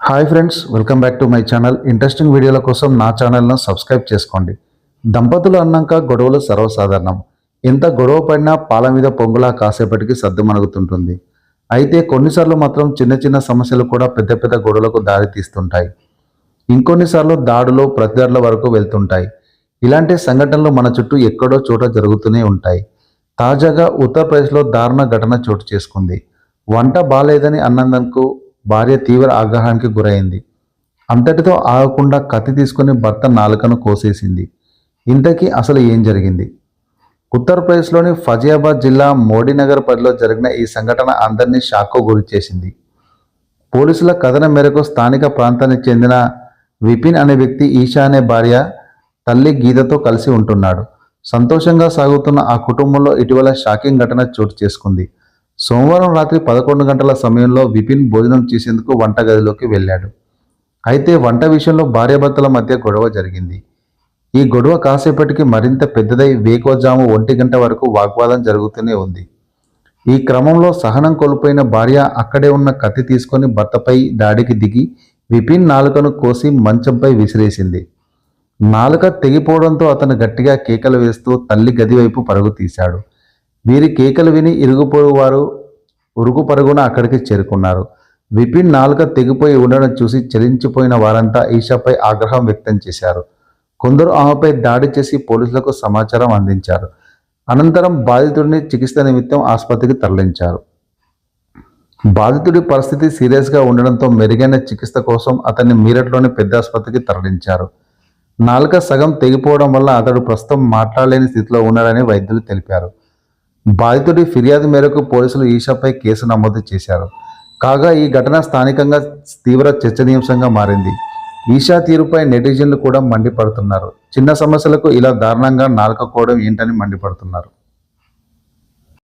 Hi friends, welcome back to my channel. Interesting వీడియోల కోసం నా ఛానల్ను సబ్స్క్రైబ్ చేసుకోండి. దంపతులు అన్నాక గొడవలు సర్వసాధారణం. ఎంత గొడవ పడినా పాల మీద పొంగులా కాసేపటికి సద్దుమణుగుతుంటుంది. అయితే కొన్నిసార్లు మాత్రం చిన్న చిన్న సమస్యలు కూడా పెద్ద పెద్ద గొడవలకు దారి తీస్తుంటాయి. ఇంకొన్నిసార్లు దాడులు ప్రతిదాడుల వరకు వెళ్తుంటాయి. ఇలాంటి సంఘటనలు మన చుట్టూ ఎక్కడో చోట జరుగుతూనే ఉంటాయి. తాజాగా ఉత్తరప్రదేశ్లో దారుణ ఘటన చోటు చేసుకుంది. వంట బాలేదని అన్నందుకు భార్య తీవ్ర ఆగ్రహానికి గురైంది. అంతటితో ఆగకుండా కత్తి తీసుకుని భర్త నాలుకను కోసేసింది. ఇంతకీ అసలు ఏం జరిగింది? ఉత్తరప్రదేశ్లోని ఫజియాబాద్ జిల్లా మోడీనగర్ పరిధిలో జరిగిన ఈ సంఘటన అందరినీ షాక్కు గురి చేసింది. పోలీసుల కథనం మేరకు స్థానిక ప్రాంతానికి చెందిన విపిన్ అనే వ్యక్తి ఈషా అనే భార్య తల్లి గీతతో కలిసి ఉంటున్నాడు. సంతోషంగా సాగుతున్న ఆ కుటుంబంలో ఇటీవల షాకింగ్ ఘటన చోటు చేసుకుంది. సోమవారం రాత్రి 11 గంటల సమయంలో విపిన్ భోజనం చేసేందుకు వంటగదిలోకి వెళ్ళాడు. అయితే వంట విషయంలో భార్యాభర్తల మధ్య గొడవ జరిగింది. ఈ గొడవ కాసేపటికి మరింత పెద్దదై వేకువజాము 1 గంట వరకు వాగ్వాదం జరుగుతూనే ఉంది. ఈ క్రమంలో సహనం కోల్పోయిన భార్య అక్కడే ఉన్న కత్తి తీసుకొని భర్తపై దాడికి దిగి విపిన్ నాలుకను కోసి మంచంపై విసిరేసింది. నాలుక తెగిపోవడంతో అతను గట్టిగా కేకలు వేస్తూ తల్లి గది వైపు పరుగు తీశాడు. వీరి కేకలు విని ఉరుగు పరుగున అక్కడికి చేరుకున్నారు. విపిన్ నాలుక తెగిపోయి ఉండడం చూసి చలించిపోయిన వారంతా ఈషాపై ఆగ్రహం వ్యక్తం చేశారు. కొందరు ఆమెపై దాడి చేసి పోలీసులకు సమాచారం అందించారు. అనంతరం బాధితుడిని చికిత్స నిమిత్తం ఆసుపత్రికి తరలించారు. బాధితుడి పరిస్థితి సీరియస్గా ఉండడంతో మెరుగైన చికిత్స కోసం అతన్ని మీరట్లోని పెద్ద ఆసుపత్రికి తరలించారు. నాలుక సగం తెగిపోవడం వల్ల అతడు ప్రస్తుతం మాట్లాడలేని స్థితిలో ఉన్నాడని వైద్యులు తెలిపారు. బాధితుడి ఫిర్యాదు మేరకు పోలీసులు ఈషాపై కేసు నమోదు చేశారు. కాగా ఈ ఘటన స్థానికంగా తీవ్ర చర్చనీయాంశంగా మారింది. ఈషా తీరుపై నెటిజన్లు కూడా మండిపడుతున్నారు. చిన్న సమస్యలకు ఇలా దారుణంగా నాలుక కోవడం ఏంటని మండిపడుతున్నారు.